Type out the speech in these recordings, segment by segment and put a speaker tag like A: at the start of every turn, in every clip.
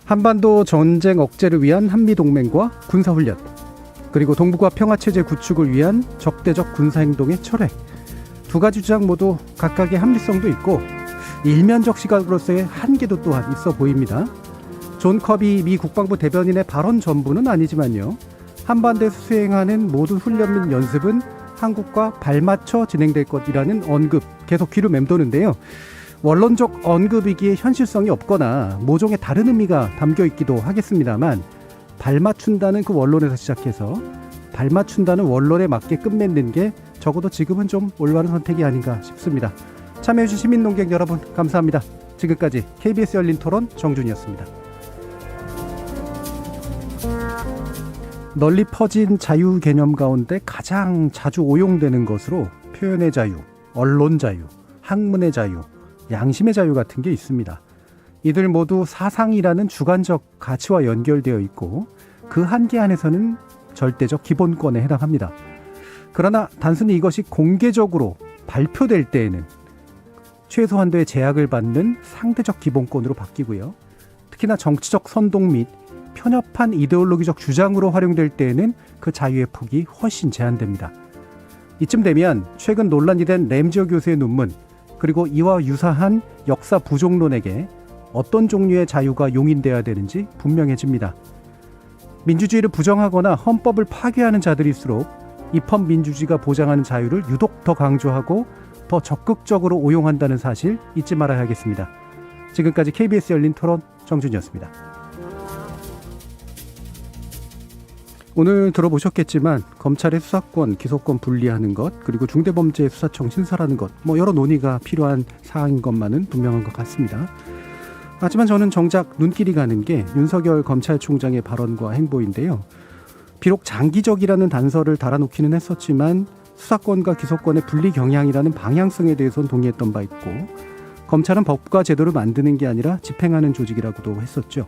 A: 한반도 전쟁 억제를 위한 한미동맹과 군사훈련, 그리고 동북아 평화체제 구축을 위한 적대적 군사행동의 철회. 두 가지 주장 모두 각각의 합리성도 있고 일면적 시각으로서의 한계도 또한 있어 보입니다. 존 커비 미 국방부 대변인의 발언 전부는 아니지만요. 한반도에서 수행하는 모든 훈련 및 연습은 한국과 발맞춰 진행될 것이라는 언급 계속 귀로 맴도는데요. 원론적 언급이기에 현실성이 없거나 모종의 다른 의미가 담겨 있기도 하겠습니다만 발맞춘다는 그 원론에서 시작해서 발맞춘다는 원론에 맞게 끝맺는 게 적어도 지금은 좀 올바른 선택이 아닌가 싶습니다. 참여해주신 시민논객 여러분 감사합니다. 지금까지 KBS 열린 토론 정준이었습니다. 널리 퍼진 자유 개념 가운데 가장 자주 오용되는 것으로 표현의 자유, 언론 자유, 학문의 자유, 양심의 자유 같은 게 있습니다. 이들 모두 사상이라는 주관적 가치와 연결되어 있고 그 한계 안에서는 절대적 기본권에 해당합니다. 그러나 단순히 이것이 공개적으로 발표될 때에는 최소한도의 제약을 받는 상대적 기본권으로 바뀌고요. 특히나 정치적 선동 및 편협한 이데올로기적 주장으로 활용될 때에는 그 자유의 폭이 훨씬 제한됩니다. 이쯤 되면 최근 논란이 된 램지어 교수의 논문, 그리고 이와 유사한 역사 부족론에게 어떤 종류의 자유가 용인돼야 되는지 분명해집니다. 민주주의를 부정하거나 헌법을 파괴하는 자들일수록 입헌민주주의가 보장하는 자유를 유독 더 강조하고 더 적극적으로 오용한다는 사실 잊지 말아야 하겠습니다. 지금까지 KBS 열린 토론 정준이었습니다. 오늘 들어보셨겠지만 검찰의 수사권, 기소권 분리하는 것, 그리고 중대범죄수사청 신설하는 것, 여러 논의가 필요한 사항인 것만은 분명한 것 같습니다. 하지만 저는 정작 눈길이 가는 게 윤석열 검찰총장의 발언과 행보인데요. 비록 장기적이라는 단서를 달아놓기는 했었지만 수사권과 기소권의 분리 경향이라는 방향성에 대해서는 동의했던 바 있고, 검찰은 법과 제도를 만드는 게 아니라 집행하는 조직이라고도 했었죠.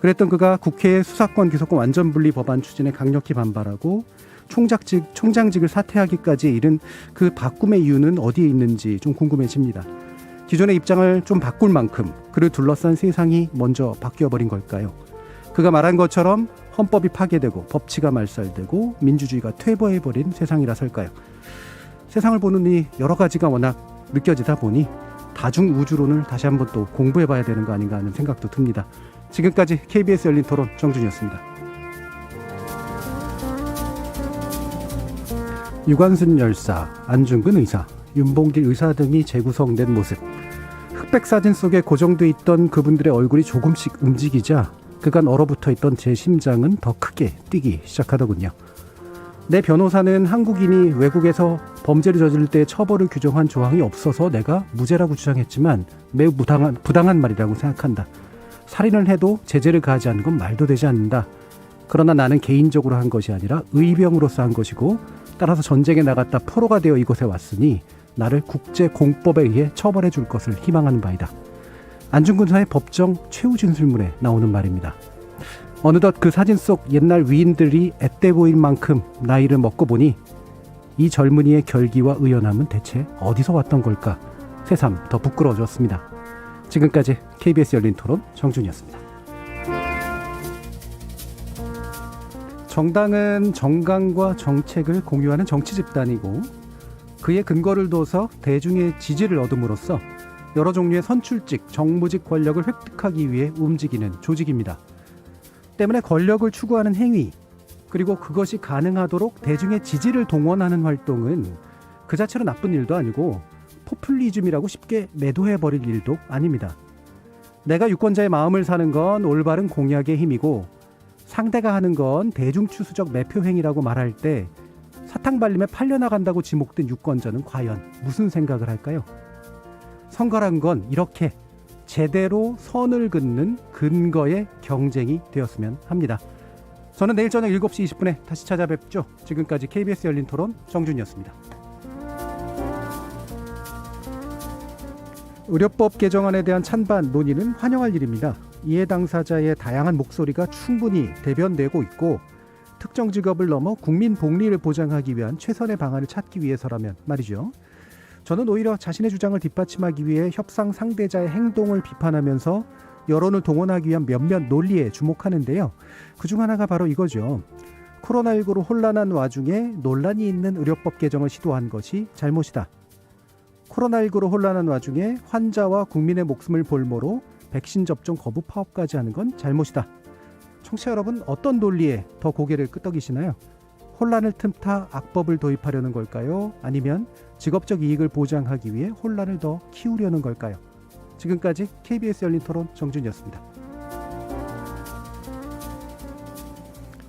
A: 그랬던 그가 국회의 수사권 기소권 완전 분리 법안 추진에 강력히 반발하고 총장직을 사퇴하기까지 이른 그 바꿈의 이유는 어디에 있는지 좀 궁금해집니다. 기존의 입장을 좀 바꿀 만큼 그를 둘러싼 세상이 먼저 바뀌어버린 걸까요? 그가 말한 것처럼 헌법이 파괴되고 법치가 말살되고 민주주의가 퇴보해버린 세상이라설까요? 세상을 보는 이 여러 가지가 워낙 느껴지다 보니 다중우주론을 다시 한번 또 공부해봐야 되는 거 아닌가 하는 생각도 듭니다. 지금까지 KBS 열린 토론 정준이었습니다. 유관순 열사, 안중근 의사, 윤봉길 의사 등이 재구성된 모습. 흑백 사진 속에 고정돼 있던 그분들의 얼굴이 조금씩 움직이자 그간 얼어붙어 있던 제 심장은 더 크게 뛰기 시작하더군요. 내 변호사는 한국인이 외국에서 범죄를 저지를 때 처벌을 규정한 조항이 없어서 내가 무죄라고 주장했지만 매우 부당한 말이라고 생각한다. 살인을 해도 제재를 가하지 않는 건 말도 되지 않는다. 그러나 나는 개인적으로 한 것이 아니라 의병으로서 한 것이고 따라서 전쟁에 나갔다 포로가 되어 이곳에 왔으니 나를 국제공법에 의해 처벌해 줄 것을 희망하는 바이다. 안중근사의 법정 최후 진술문에 나오는 말입니다. 어느덧 그 사진 속 옛날 위인들이 앳돼 보일 만큼 나이를 먹고 보니 이 젊은이의 결기와 의연함은 대체 어디서 왔던 걸까? 새삼 더 부끄러워졌습니다. 지금까지 KBS 열린 토론 정준이었습니다. 정당은 정강과 정책을 공유하는 정치 집단이고 그의 근거를 둬서 대중의 지지를 얻음으로써 여러 종류의 선출직, 정무직 권력을 획득하기 위해 움직이는 조직입니다. 때문에 권력을 추구하는 행위, 그리고 그것이 가능하도록 대중의 지지를 동원하는 활동은 그 자체로 나쁜 일도 아니고 포퓰리즘이라고 쉽게 매도해버릴 일도 아닙니다. 내가 유권자의 마음을 사는 건 올바른 공약의 힘이고 상대가 하는 건 대중추수적 매표행위라고 말할 때 사탕발림에 팔려나간다고 지목된 유권자는 과연 무슨 생각을 할까요? 선거란 건 이렇게 제대로 선을 긋는 근거의 경쟁이 되었으면 합니다. 저는 내일 저녁 7시 20분에 다시 찾아뵙죠. 지금까지 KBS 열린 토론 정준이었습니다. 의료법 개정안에 대한 찬반 논의는 환영할 일입니다. 이해 당사자의 다양한 목소리가 충분히 대변되고 있고 특정 직업을 넘어 국민 복리를 보장하기 위한 최선의 방안을 찾기 위해서라면 말이죠. 저는 오히려 자신의 주장을 뒷받침하기 위해 협상 상대자의 행동을 비판하면서 여론을 동원하기 위한 몇몇 논리에 주목하는데요. 그중 하나가 바로 이거죠. 코로나19로 혼란한 와중에 논란이 있는 의료법 개정을 시도한 것이 잘못이다. 코로나19로 혼란한 와중에 환자와 국민의 목숨을 볼모로 백신 접종 거부 파업까지 하는 건 잘못이다. 청취자 여러분, 어떤 논리에 더 고개를 끄덕이시나요? 혼란을 틈타 악법을 도입하려는 걸까요? 아니면 직업적 이익을 보장하기 위해 혼란을 더 키우려는 걸까요? 지금까지 KBS 열린 토론 정준이었습니다.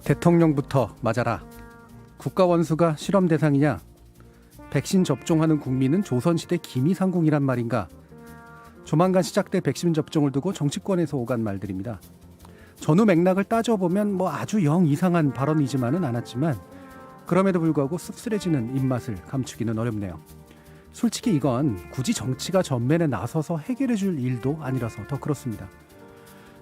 A: 대통령부터 맞아라. 국가 원수가 실험 대상이냐? 백신 접종하는 국민은 조선시대 기미상궁이란 말인가? 조만간 시작될 백신 접종을 두고 정치권에서 오간 말들입니다. 전후 맥락을 따져보면 아주 영 이상한 발언이지만은 않았지만 그럼에도 불구하고 씁쓸해지는 입맛을 감추기는 어렵네요. 솔직히 이건 굳이 정치가 전면에 나서서 해결해 줄 일도 아니라서 더 그렇습니다.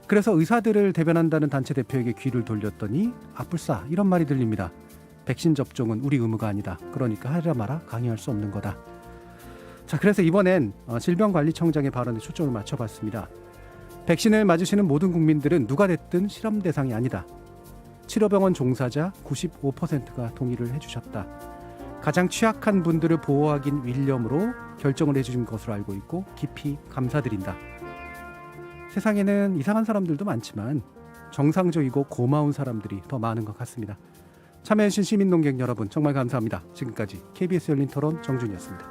A: 그래서 의사들을 대변한다는 단체 대표에게 귀를 돌렸더니 아뿔싸 이런 말이 들립니다. 백신 접종은 우리 의무가 아니다. 그러니까 하라 마라 강요할 수 없는 거다. 자, 그래서 이번엔 질병관리청장의 발언에 초점을 맞춰봤습니다. 백신을 맞으시는 모든 국민들은 누가 됐든 실험 대상이 아니다. 치료병원 종사자 95%가 동의를 해주셨다. 가장 취약한 분들을 보호하기 일념으로 결정을 해주신 것으로 알고 있고 깊이 감사드린다. 세상에는 이상한 사람들도 많지만 정상적이고 고마운 사람들이 더 많은 것 같습니다. 참여해주신 시민논객 여러분 정말 감사합니다. 지금까지 KBS 열린 토론 정준이었습니다.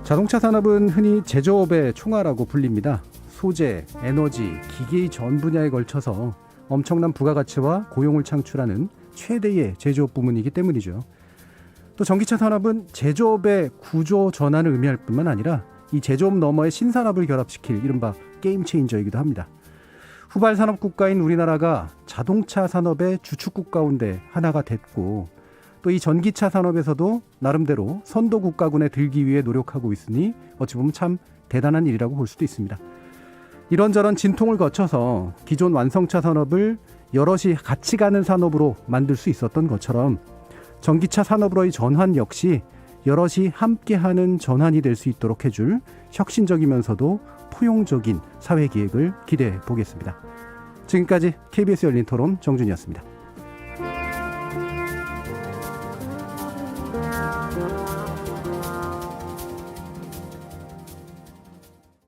A: 자동차 산업은 흔히 제조업의 총알이라고 불립니다. 소재, 에너지, 기계의 전 분야에 걸쳐서 엄청난 부가가치와 고용을 창출하는 최대의 제조업 부문이기 때문이죠. 또 전기차 산업은 제조업의 구조 전환을 의미할 뿐만 아니라 이 제조업 너머의 신산업을 결합시킬 이른바 게임 체인저이기도 합니다. 후발 산업 국가인 우리나라가 자동차 산업의 주축국 가운데 하나가 됐고 또 이 전기차 산업에서도 나름대로 선도 국가군에 들기 위해 노력하고 있으니 어찌 보면 참 대단한 일이라고 볼 수도 있습니다. 이런저런 진통을 거쳐서 기존 완성차 산업을 여럿이 같이 가는 산업으로 만들 수 있었던 것처럼 전기차 산업으로의 전환 역시 여럿이 함께하는 전환이 될 수 있도록 해줄 혁신적이면서도 포용적인 사회기획을 기대해 보겠습니다. 지금까지 KBS 열린 토론 정준이었습니다.